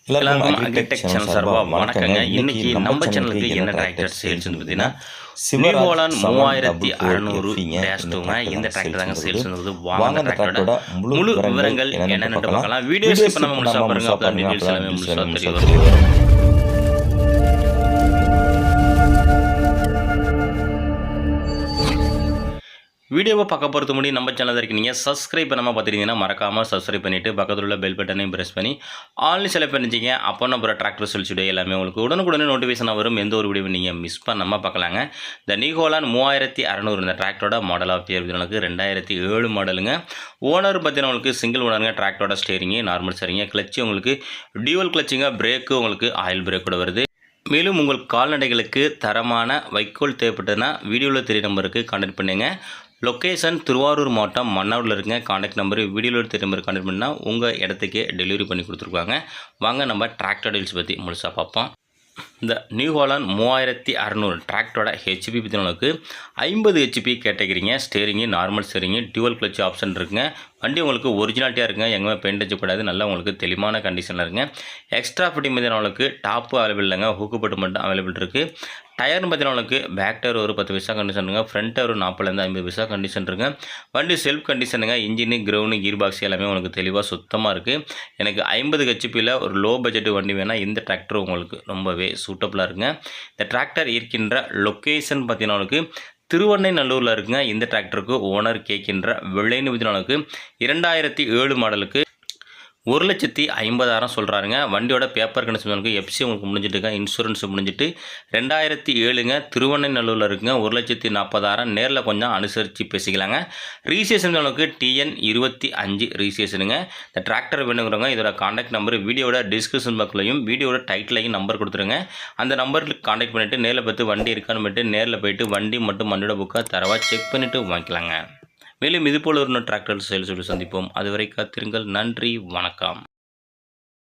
எல்லாருக்கும் agritech channel சார்பாக வணக்கங்க. இன்னைக்கு நம்ம சேனலுக்கு என்ன டிராக்டர் சேல்ஸ் பார்த்தீங்கன்னா நியூஹாலண்ட் 3600-2ங்க. இந்த டிராக்டர் தாங்க சேல்ஸ் வந்தது. வாங்க அந்த டிராக்டரோட முழு விவரங்கள் என்னென்னு பார்க்கலாம். வீடியோ ஸ்கிப் பண்ணாம முழுசா பாருங்க. அப்போ டீடைல்ஸ் எல்லாமே முழுசா தெரியும். வீடியோவை பார்க்க போகிறது முன்னாடி நம்ம சேனல் இருக்கீங்க சப்ஸ்கிரைப் பண்ணாமல் பார்த்துட்டீங்கன்னா மறக்காமல் சப்ஸ்கிரைப் பண்ணிவிட்டு பக்கத்தில் உள்ள பெல் பட்டனையும் ப்ரெஸ் பண்ணி ஆன்லைன் செலக்ட் பண்ணிச்சிங்க. அப்போ நம்ம டிராக்டர் சேல்ஸ் வீடியோ எல்லாமே உங்களுக்கு உடனுக்குடனே நோட்டிஃபிகேஷன் வரும். எந்த ஒரு வீடியோ நீங்கள் மிஸ் பண்ணாமல் பார்க்கலாங்க. இந்த நியூஹாலண்ட் 3600 இந்த டிராக்டரோட மாடல் ஆஃப் இயர் உங்களுக்கு 2007 மாடலுங்க. ஓனர் பார்த்தீங்கன்னா உங்களுக்கு சிங்கிள் ஓனருங்க. டிராக்டரோட ஸ்டேரிங்கு நார்மல் சரிங்க. கிளச்சு உங்களுக்கு டியூவல் கிளச்சுங்க. பிரேக்கு உங்களுக்கு ஆயில் பிரேக்கோட வருது. மேலும் உங்கள் கால்நடைகளுக்கு தரமான வைக்கோல் தேவைப்பட்டதுன்னா வீடியோவில் தெரிய நம்பருக்கு கான்டாக்ட் பண்ணுங்கள். லொக்கேஷன் திருவாரூர் மாவட்டம் மன்னாரில் இருக்குங்க. கான்டாக்ட் நம்பர் வீடியோவில் தெரிய நம்பருக்கு கான்டாக்ட் பண்ணால் உங்கள் இடத்துக்கே டெலிவரி பண்ணி கொடுத்துருக்காங்க. வாங்க நம்ம டிராக்டர் டீல்ஸ் பற்றி முழுசாக பார்ப்போம். இந்த நியூஹாலண்ட் 3600 டிராக்டரோட ஹெச்பி பற்றினவங்களுக்கு 50 ஹெச்பி கேட்டகிரிங்க. Steering normal steering dual clutch option இருக்குங்க. வண்டி உங்களுக்கு ஒரிஜினாலிட்டியாக இருக்குங்க. எங்கேயுமே பெயிண்ட் அடிச்சக்கூடாது. நல்லா உங்களுக்கு தெளிவான கண்டிஷனில் இருக்குங்க. எக்ஸ்ட்ரா ஃபிட்டிங் பற்றினவங்களுக்கு டாப்பு அவைலபிள் இல்லைங்க. ஹூக்குப்பட்டு மட்டும் அவைலபிள் இருக்குது. டயர்னு பார்த்தீங்கன்னா பேக் டயர் ஒரு 10 பைசா கண்டிஷன் இருக்குங்க. ஃப்ரண்ட் டயர் ஒரு 40லேருந்து 50 பைசா கண்டிஷன் இருக்குங்க. வண்டி செல்ஃப் கண்டிஷனுங்க. இன்ஜினு கிரவுண்டு கீர் பாக்ஸ் எல்லாமே உங்களுக்கு தெளிவாக சுத்தமாக இருக்குது. எனக்கு 50 ஹெச்பியில் ஒரு லோ பட்ஜெட் வண்டி வேணால் இந்த டிராக்டர் உங்களுக்கு ரொம்பவே சூட்டபுளாக இருக்குங்க. இந்த டிராக்டர் இருக்கின்ற லொக்கேஷன் பார்த்தீங்கன்னா திருவண்ணைநல்லூரில் இருக்குங்க. இந்த டிராக்டருக்கு ஓனர் கேட்கின்ற விலைன்னு பார்த்தீங்கன்னா 2007 மாடலுக்கு 1,50,000 சொல்கிறாருங்க. வண்டியோட பேப்பர் கண்டிஷன் எஃப்சி உங்களுக்கு முடிஞ்சிட்டுங்க. இன்சூரன்ஸ் முடிஞ்சிட்டு 2007ங்க. திருவண்ணைநல்லூரில் இருக்குங்க. 1,40,000 நேரில் கொஞ்சம் அனுசரித்து பேசிக்கலாங்க. ரீசேஷன் அளவுக்கு TN 25 ரீசேஷனுங்க. இந்த டிராக்டர் வேணுங்கிறவங்க இதோட கான்டாக்ட் நம்பர் வீடியோட டிஸ்கிரிப்ஷன் பாக்ஸ்லையும் வீடியோட டைட்டிலையும் நம்பர் கொடுத்துருங்க. அந்த நம்பருக்கு கான்டாக்ட் பண்ணிவிட்டு நேரில் பார்த்து வண்டி இருக்கான்னு போய்ட்டு நேரில் போய்ட்டு வண்டி மட்டும் வண்டியோட புக்காக தரவாக செக் பண்ணிவிட்டு வாங்கிக்கலாங்க. மேலும் இதுபோல் ஒரு டிராக்டர் சேல்ஸ் சந்திப்போம். அதுவரை காத்திருங்கள். நன்றி, வணக்கம்.